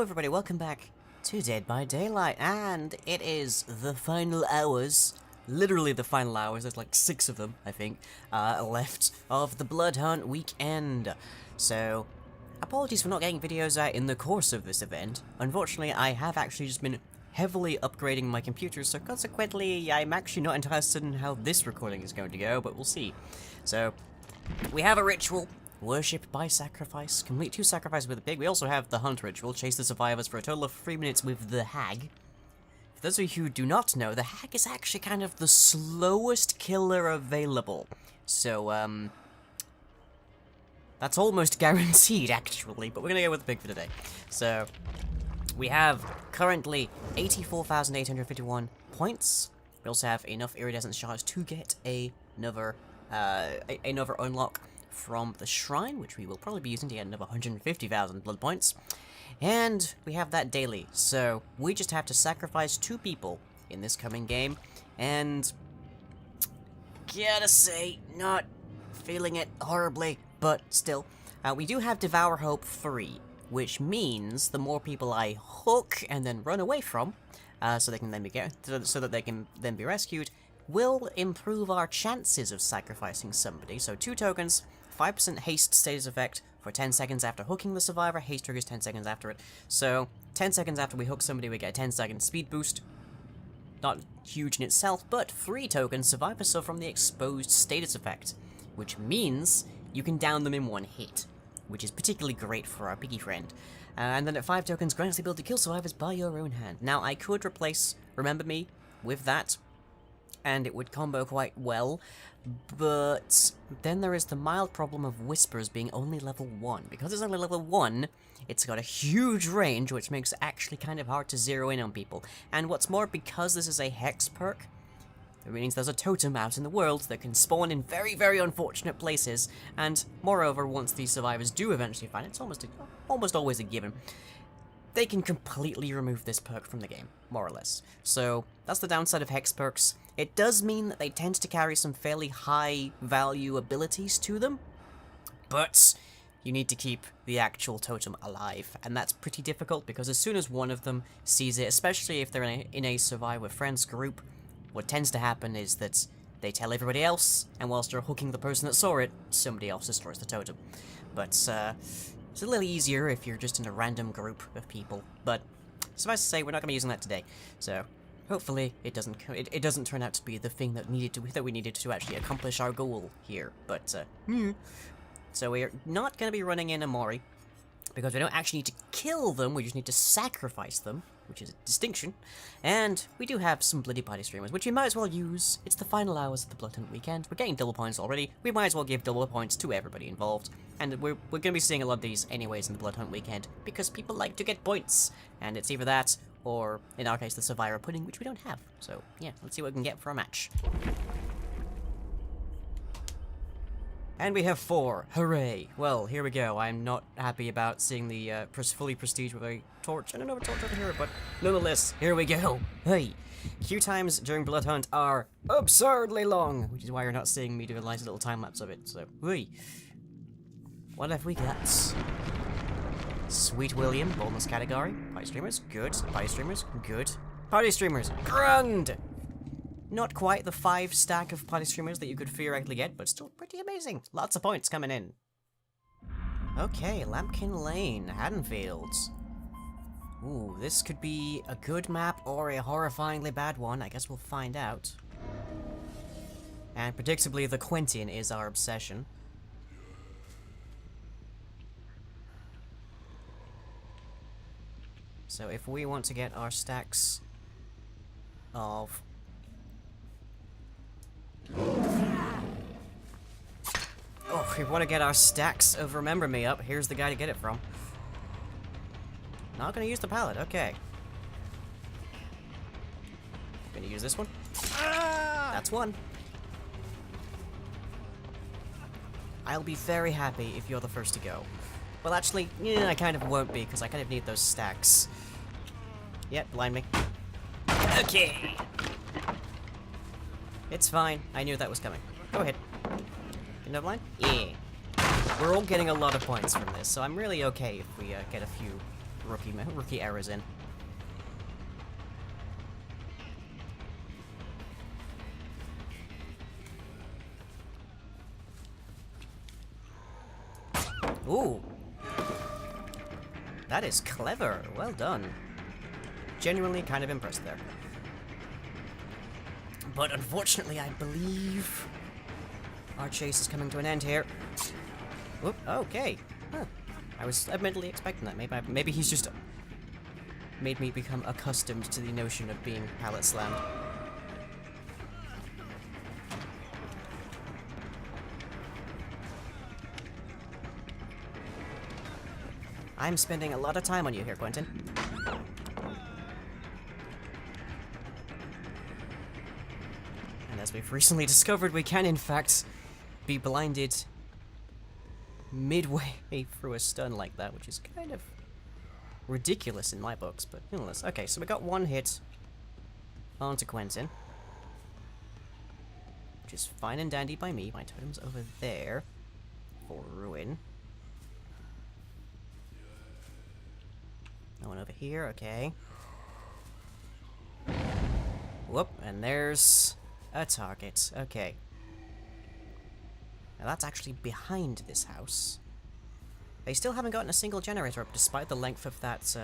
everybody, welcome back to Dead by Daylight, and it is the final hours, literally the final hours, there's like 6 of them, I think, left of the Bloodhunt weekend. So, apologies for not getting videos out in the course of this event. Unfortunately, I have actually just been heavily upgrading my computer, so consequently, I'm actually not interested in how this recording is going to go, but we'll see. So, we have a ritual. Worship by sacrifice. Complete 2 sacrifices with a pig. We also have the hunt ritual. Chase the survivors for a total of 3 minutes with the hag. For those of you who do not know, the hag is actually kind of the slowest killer available. So, that's almost guaranteed, actually. But we're gonna go with the pig for today. So, we have currently 84,851 points. We also have enough iridescent shards to get another unlock from the shrine, which we will probably be using to get another 150,000 blood points. And we have that daily, so we just have to sacrifice 2 people in this coming game, and gotta say, not feeling it horribly, but still. We do have Devour Hope free, which means the more people I hook and then run away from, so they can then so that they can then be rescued, will improve our chances of sacrificing somebody. So 2 tokens, 5% haste status effect for 10 seconds after hooking the survivor. Haste triggers 10 seconds after it. So 10 seconds after we hook somebody, we get a 10-second speed boost. Not huge in itself, but 3 tokens survivor so from the exposed status effect, which means you can down them in 1 hit, which is particularly great for our piggy friend. And then at 5 tokens, grants the ability to kill survivors by your own hand. Now, I could replace Remember Me with that, and it would combo quite well, but then there is the mild problem of Whispers being only level 1. Because it's only level 1, it's got a huge range, which makes it actually kind of hard to zero in on people. And what's more, because this is a Hex perk, it means there's a totem out in the world that can spawn in very, very unfortunate places, and moreover, once these survivors do eventually find it, it's almost always a given, they can completely remove this perk from the game, more or less. So, that's the downside of Hex perks. It does mean that they tend to carry some fairly high value abilities to them, but you need to keep the actual totem alive, and that's pretty difficult because as soon as one of them sees it, especially if they're in a Survivor Friends group, what tends to happen is that they tell everybody else, and whilst they're hooking the person that saw it, somebody else destroys the totem. But, it's a little easier if you're just in a random group of people, but suffice to say, we're not going to be using that today, so hopefully it doesn't turn out to be the thing that we needed to actually accomplish our goal here. But so we're not going to be running in a Mori because we don't actually need to kill them. We just need to sacrifice them, which is a distinction. And we do have some bloody party streamers, which we might as well use. It's the final hours of the Bloodhunt weekend. We're getting double points already. We might as well give double points to everybody involved. And we're going to be seeing a lot of these anyways in the Bloodhunt weekend because people like to get points, and it's either that or, in our case, the Survivor pudding, which we don't have. So, yeah, let's see what we can get for a match. And we have 4. Hooray! Well, here we go. I'm not happy about seeing the fully prestige with a torch and another torch over here, but nonetheless, here we go. Hey! Queue times during Bloodhunt are absurdly long, which is why you're not seeing me do a nice little time-lapse of it, so, hey! What have we got? Sweet William, bonus category. Party streamers, good. Party streamers, good. Party streamers, grand! Not quite the 5 stack of party streamers that you could theoretically get, but still pretty amazing. Lots of points coming in. Okay, Lampkin Lane, Haddonfields. Ooh, this could be a good map or a horrifyingly bad one. I guess we'll find out. And predictably, the Quentin is our obsession. So if we want to get our stacks of... Oh, if we want to get our stacks of Remember Me up, here's the guy to get it from. Not gonna use the pallet, okay. Gonna use this one. That's one. I'll be very happy if you're the first to go. Well, actually, yeah, I kind of won't be, because I kind of need those stacks. Yep, blind me. Okay! It's fine. I knew that was coming. Go ahead. You know blind? Yeah. We're all getting a lot of points from this, so I'm really okay if we get a few rookie errors in. Ooh. That is clever. Well done. Genuinely kind of impressed there. But unfortunately, I believe our chase is coming to an end here. Whoop, okay. Huh. I was admittedly expecting that. Maybe he's just made me become accustomed to the notion of being pallet slammed. I'm spending a lot of time on you here, Quentin. And as we've recently discovered, we can in fact be blinded midway through a stun like that, which is kind of ridiculous in my books, but nonetheless. Okay, so we got one hit onto Quentin, which is fine and dandy by me. My totem's over there for Ruin. No one over here, okay. Whoop, and there's a target. Okay. Now that's actually behind this house. They still haven't gotten a single generator up, despite the length of that,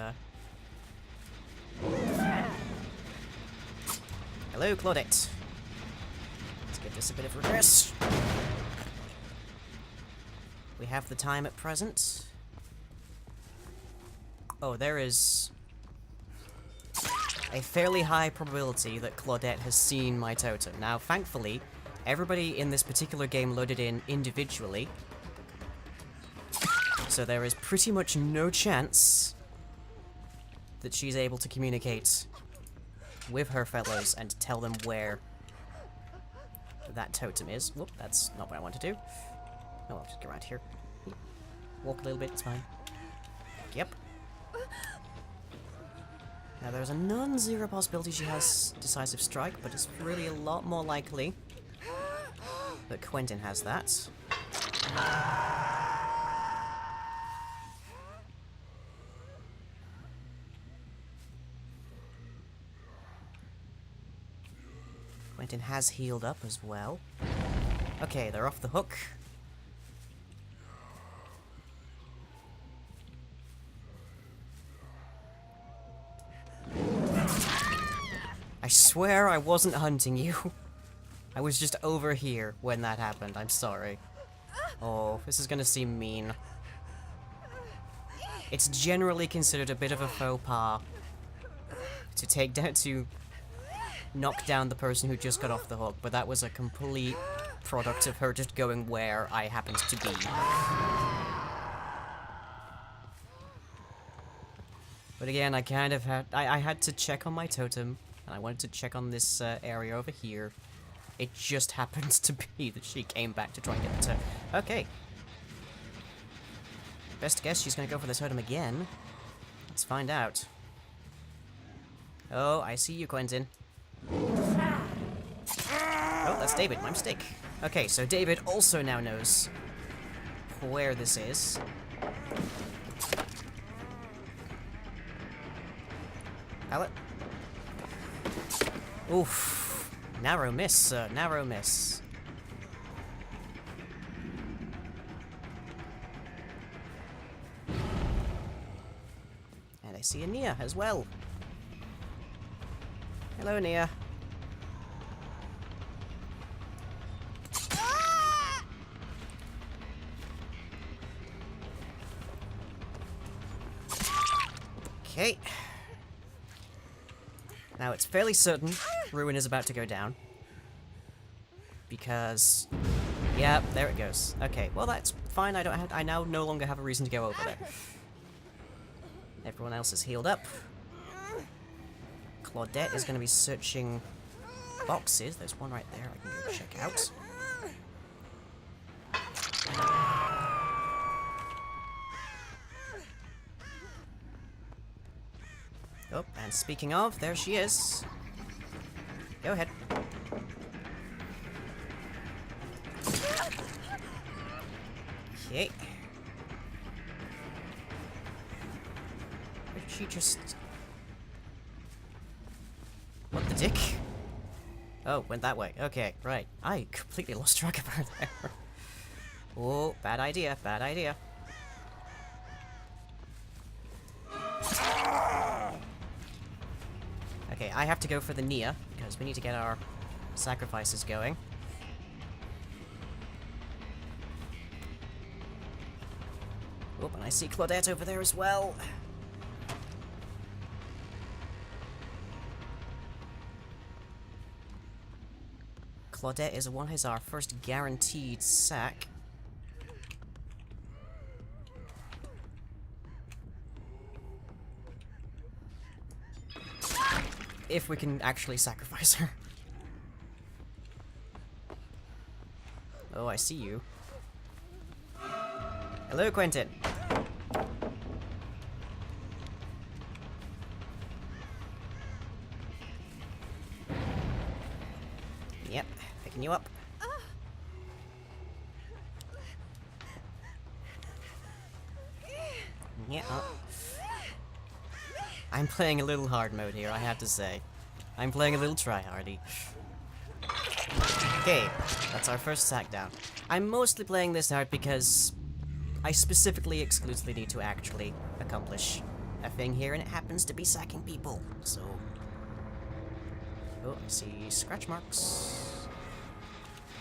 Hello, Claudette. Let's give this a bit of regress. We have the time at present. Oh, there is a fairly high probability that Claudette has seen my totem. Now, thankfully, everybody in this particular game loaded in individually, so there is pretty much no chance that she's able to communicate with her fellows and tell them where that totem is. Whoop, that's not what I want to do. Oh, I'll just get around here. Walk a little bit, it's fine. Yep. Now, there's a non-zero possibility she has Decisive Strike, but it's really a lot more likely that Quentin has that. Quentin has healed up as well. Okay, they're off the hook. I swear I wasn't hunting you. I was just over here when that happened. I'm sorry. Oh, this is gonna seem mean. It's generally considered a bit of a faux pas to knock down the person who just got off the hook, but that was a complete product of her just going where I happened to be. But again, I kind of had... I had to check on my totem, and I wanted to check on this area over here. It just happened to be that she came back to try and get the totem. Okay. Best guess she's gonna go for the totem again. Let's find out. Oh, I see you, Quentin. Oh, that's David, my mistake. Okay, so David also now knows where this is. Pallet. Oof. Narrow miss, narrow miss. And I see a Nia as well. Hello, Nia. Okay. Now, it's fairly certain Ruin is about to go down. Because... yeah, there it goes. Okay, well that's fine. I now no longer have a reason to go over there. Everyone else is healed up. Claudette is going to be searching boxes. There's one right there I can go check out. Oh, and speaking of, there she is. Go ahead. Okay. she just... What the dick? Oh, went that way. Okay, right. I completely lost track of her there. Oh, bad idea, bad idea. Okay, I have to go for the Nia, because we need to get our sacrifices going. Oh, and I see Claudette over there as well. Claudette is our first guaranteed sack. If we can actually sacrifice her. Oh, I see you. Hello, Quentin. Yep, picking you up. Yeah. I'm playing a little hard mode here, I have to say. I'm playing a little tryhardy. Okay, that's our first sack down. I'm mostly playing this hard because I specifically, exclusively need to actually accomplish a thing here, and it happens to be sacking people, so... Oh, I see scratch marks.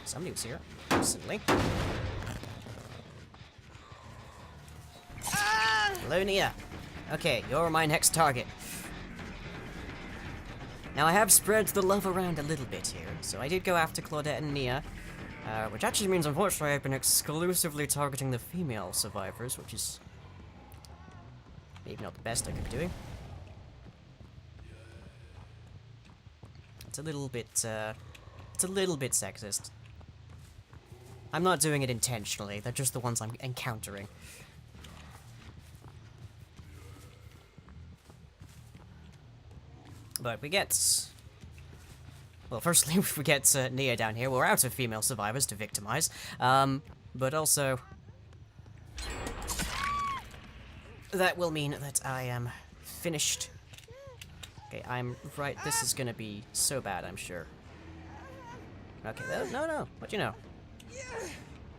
Somebody was here, recently. Hello, Nia. Okay, you're my next target. Now, I have spread the love around a little bit here, so I did go after Claudette and Nia, which actually means, unfortunately, I've been exclusively targeting the female survivors, which is maybe not the best I could be doing. It's a little bit sexist. I'm not doing it intentionally, they're just the ones I'm encountering. But we get... Well, firstly, if we get Nia down here, we're out of female survivors to victimize. But also... that will mean that I am finished. Okay, I'm right. This is gonna be so bad, I'm sure. Okay, no. What do you know?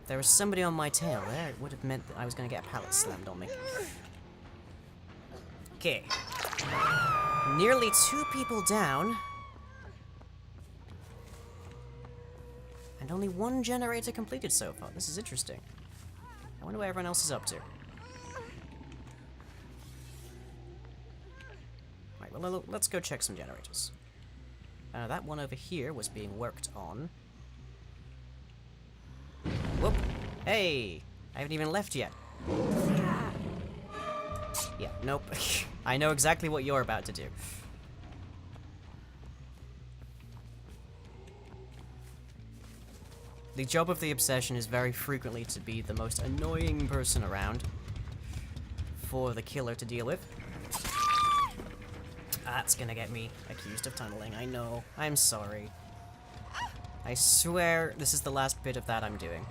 There was somebody on my tail there. It would have meant that I was gonna get a pallet slammed on me. Okay. Nearly 2 people down. And only 1 generator completed so far. This is interesting. I wonder what everyone else is up to. Right, well, let's go check some generators. That one over here was being worked on. Whoop! Hey! I haven't even left yet. Yeah, nope. I know exactly what you're about to do. The job of the obsession is very frequently to be the most annoying person around for the killer to deal with. That's gonna get me accused of tunneling, I know. I'm sorry. I swear this is the last bit of that I'm doing.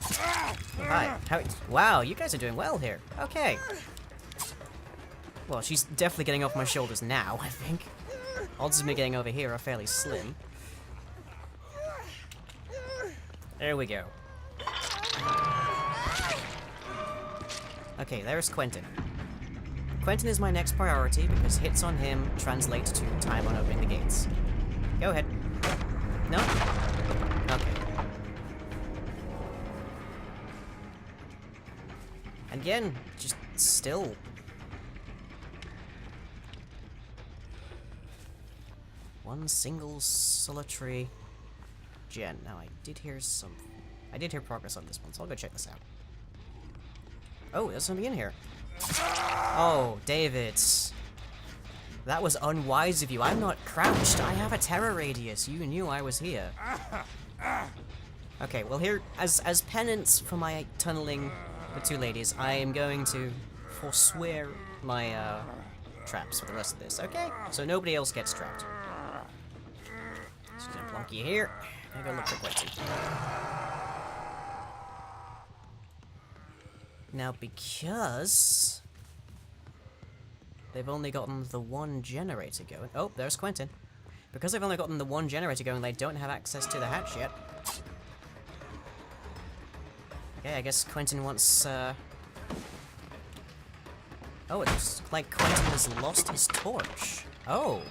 Hi. Wow, you guys are doing well here. Okay. Well, she's definitely getting off my shoulders now, I think. Odds of me getting over here are fairly slim. There we go. Okay, there's Quentin. Quentin is my next priority because hits on him translate to time on opening the gates. Go ahead. No? Okay. And again, just still. One single solitary gen. Now I did hear progress on this one, so I'll go check this out. Oh, there's something in here. Oh, David. That was unwise of you. I'm not crouched. I have a terror radius. You knew I was here. Okay, well here, as penance for my tunneling with 2 ladies, I am going to forswear my traps for the rest of this, okay? So nobody else gets trapped. Just gonna plonk you here. I'm gonna go look for Quentin. Now, because they've only gotten the one generator going. Oh, there's Quentin. Because they've only gotten the one generator going, they don't have access to the hatch yet. Okay, I guess Quentin wants, Oh, it looks like Quentin has lost his torch. Oh.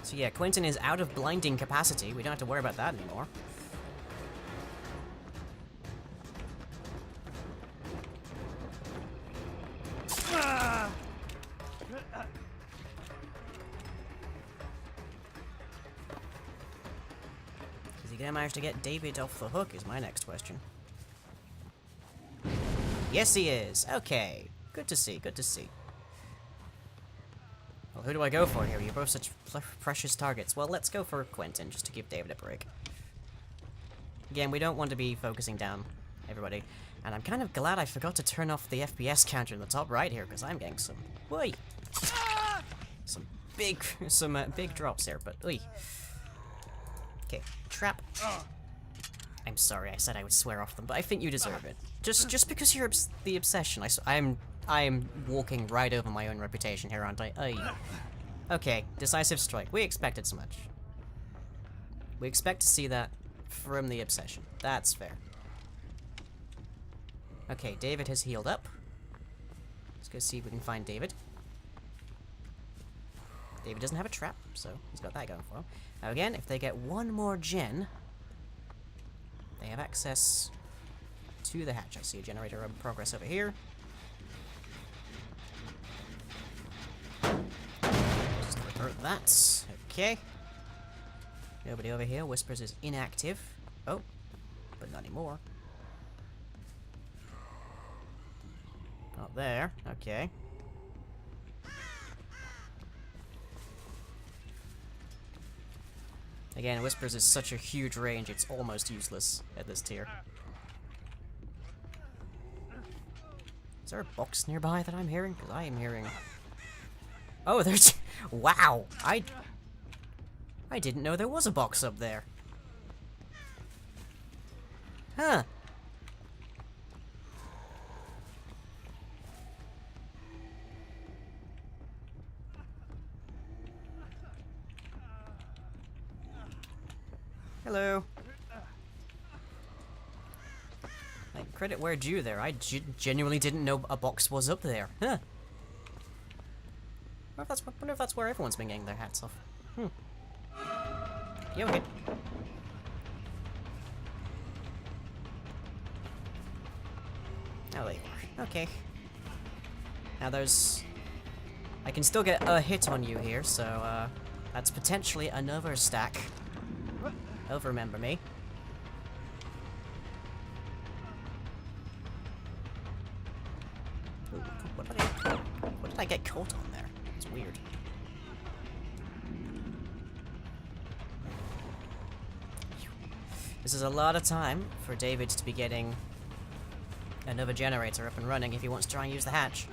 So yeah, Quentin is out of blinding capacity. We don't have to worry about that anymore. Is he gonna manage to get David off the hook is my next question. Yes, he is. Okay. Good to see, good to see. Well, who do I go for here? You're both such precious targets. Well, let's go for Quentin, just to give David a break. Again, we don't want to be focusing down everybody. And I'm kind of glad I forgot to turn off the FPS counter in the top right here, because I'm getting some... Oi! Some big drops here, but... Oi! Okay, trap. I'm sorry, I said I would swear off them, but I think you deserve it. Just because you're the obsession, I am walking right over my own reputation here, aren't I? Okay, decisive strike. We expected so much. We expect to see that from the obsession. That's fair. Okay, David has healed up. Let's go see if we can find David. David doesn't have a trap, so he's got that going for him. Now again, if they get one more gen, they have access to the hatch. I see a generator in progress over here. Just revert that. Okay. Nobody over here. Whispers is inactive. Oh, but not anymore. Not there. Okay. Again, Whispers is such a huge range, it's almost useless at this tier. Is there a box nearby that I'm hearing? Because I am hearing... Oh, there's... Wow! I didn't know there was a box up there. Huh. Hello. Like, credit where due there. I genuinely didn't know a box was up there. Huh. Wonder if that's where everyone's been getting their hats off. You okay? Oh, there you are. Okay. Now there's... I can still get a hit on you here, so, that's potentially another stack. Oh, remember me. Ooh, what did I get caught on there? It's weird. This is a lot of time for David to be getting another generator up and running if he wants to try and use the hatch.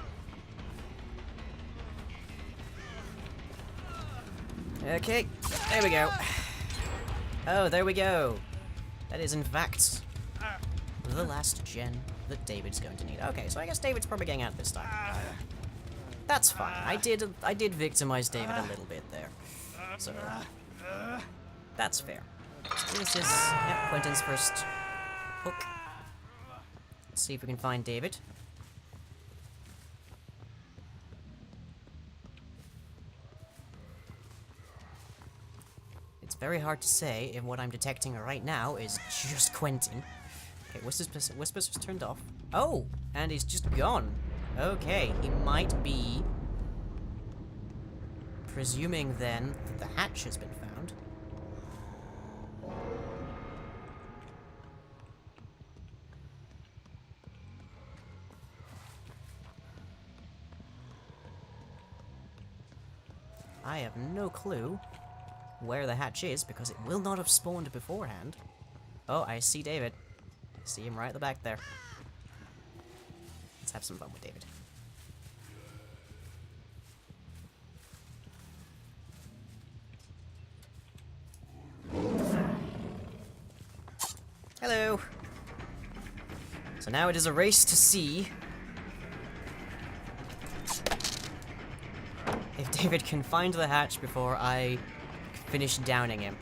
Okay, there we go. Oh, there we go. That is, in fact, the last gen that David's going to need. Okay, so I guess David's probably getting out this time. That's fine. I did victimize David a little bit there. So, that's fair. So this is, yep, Quentin's first hook. Let's see if we can find David. It's very hard to say if what I'm detecting right now is just Quentin. Okay, Whispers was turned off. Oh, and he's just gone. Okay, he might be presuming then that the hatch has been found. I have no clue where the hatch is, because it will not have spawned beforehand. Oh, I see David. I see him right at the back there. Let's have some fun with David. Hello. So now it is a race to see if David can find the hatch before I finish downing him.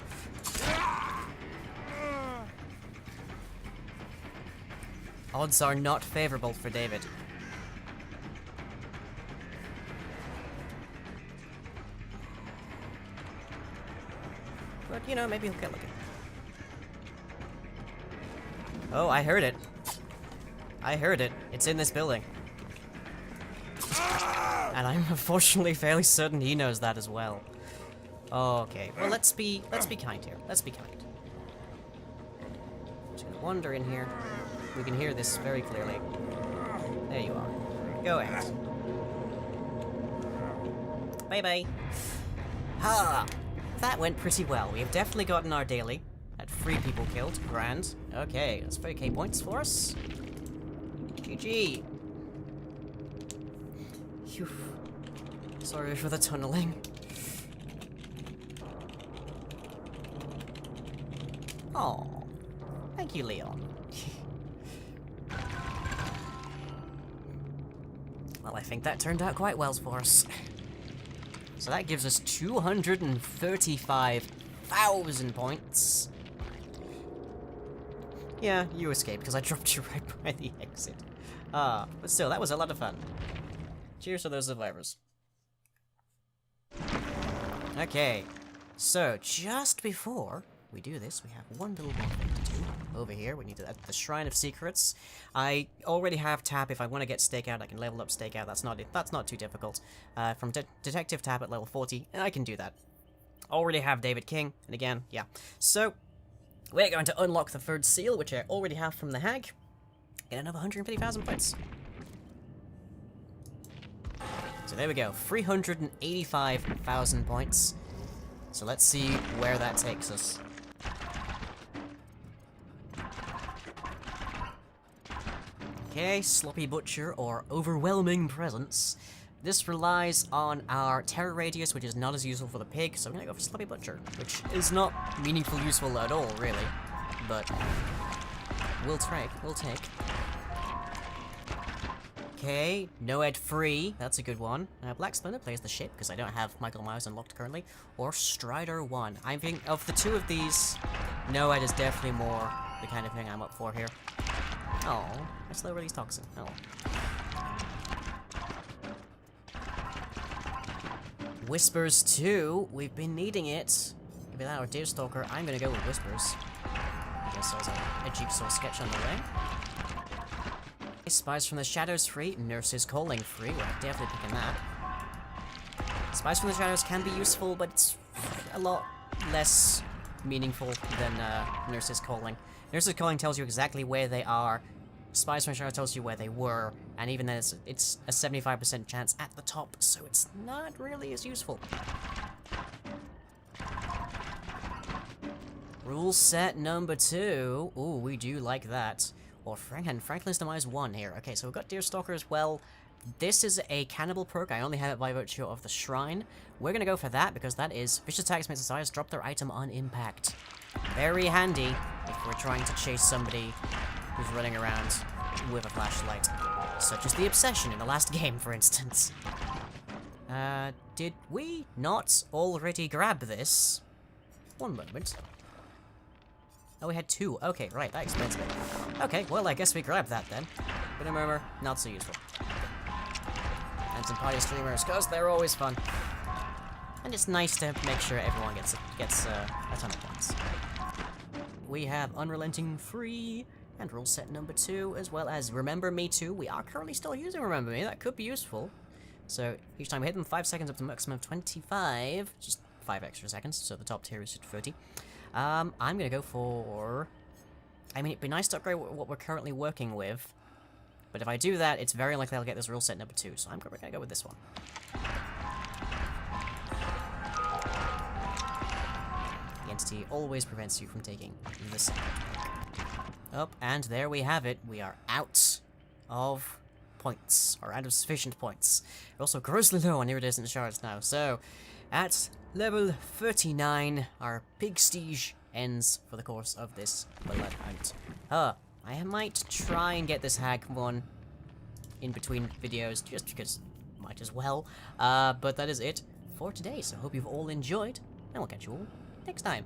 Odds are not favorable for David. But, you know, maybe he'll get lucky. Oh, I heard it. I heard it. It's in this building. And I'm unfortunately fairly certain he knows that as well. Okay, well let's be kind here. Let's be kind. Just gonna wander in here. We can hear this very clearly. There you are. Go ahead. Bye-bye. Ha! That went pretty well. We have definitely gotten our daily. Had 3 people killed. Grand. Okay, that's 30k points for us. GG. Phew. Sorry for the tunneling. Oh, thank you, Leon. Well, I think that turned out quite well for us. So that gives us 235,000 points. Yeah, you escaped because I dropped you right by the exit. But still, that was a lot of fun. Cheers to those survivors. Okay, so just before we do this, we have one little more thing to do. Over here, we need to, at the Shrine of Secrets. I already have Tap. If I want to get Stakeout, I can level up Stakeout. That's not too difficult. From Detective Tap at level 40, I can do that. Already have David King, and again, yeah. So, we're going to unlock the 3rd seal, which I already have from the Hag. Get another 150,000 points. So there we go, 385,000 points. So let's see where that takes us. Okay, Sloppy Butcher or Overwhelming Presence. This relies on our terror radius, which is not as useful for the pig, so I'm gonna go for Sloppy Butcher, which is not meaningful useful at all, really. But we'll take. Okay, Noed free, that's a good one. Black Splendor plays the ship, because I don't have Michael Myers unlocked currently. Or Strider 1. I think of the 2 of these, Noed is definitely more the kind of thing I'm up for here. Oh, I slow release toxin. Oh. Whispers 2, we've been needing it. Give me that or Deerstalker, I'm gonna go with Whispers. I guess there's a Jigsaw sketch on the way. Spies from the Shadows free, Nurses Calling free, we're definitely picking that. Spies from the Shadows can be useful, but it's a lot less meaningful than Nurses Calling. Nurses Calling tells you exactly where they are, Spies from the Shadows tells you where they were, and even then it's a 75% chance at the top, so it's not really as useful. Rule set number 2, ooh, we do like that. Or Franklin's Demise 1 here. Okay, so we've got Deerstalker as well. This is a cannibal perk. I only have it by virtue of the shrine. We're gonna go for that because that is vicious attacks makes the size drop their item on impact. Very handy if we're trying to chase somebody who's running around with a flashlight. Such as the Obsession in the last game, for instance. Did we not already grab this? One moment. Oh, we had 2. Okay, right, that explains it. Okay, well, I guess we grabbed that then. Bit of murmur, not so useful. And some party streamers, because they're always fun. And it's nice to make sure everyone gets a ton of points. We have Unrelenting free, and rule set number 2, as well as Remember Me 2. We are currently still using Remember Me, that could be useful. So, each time we hit them, 5 seconds up to a maximum of 25. Just 5 extra seconds, so the top tier is at 30. I'm gonna go for... I mean, it'd be nice to upgrade what we're currently working with, but if I do that, it's very likely I'll get this rule set number 2, so I'm gonna go with this one. The entity always prevents you from taking the second. Up, and there we have it. We are out of points, or out of sufficient points. We're also grossly low on iridescent shards now, so at level 39, our Pigstige ends for the course of this Bloodhunt. I might try and get this hag one in between videos, just because might as well. But that is it for today, so hope you've all enjoyed, and we'll catch you all next time.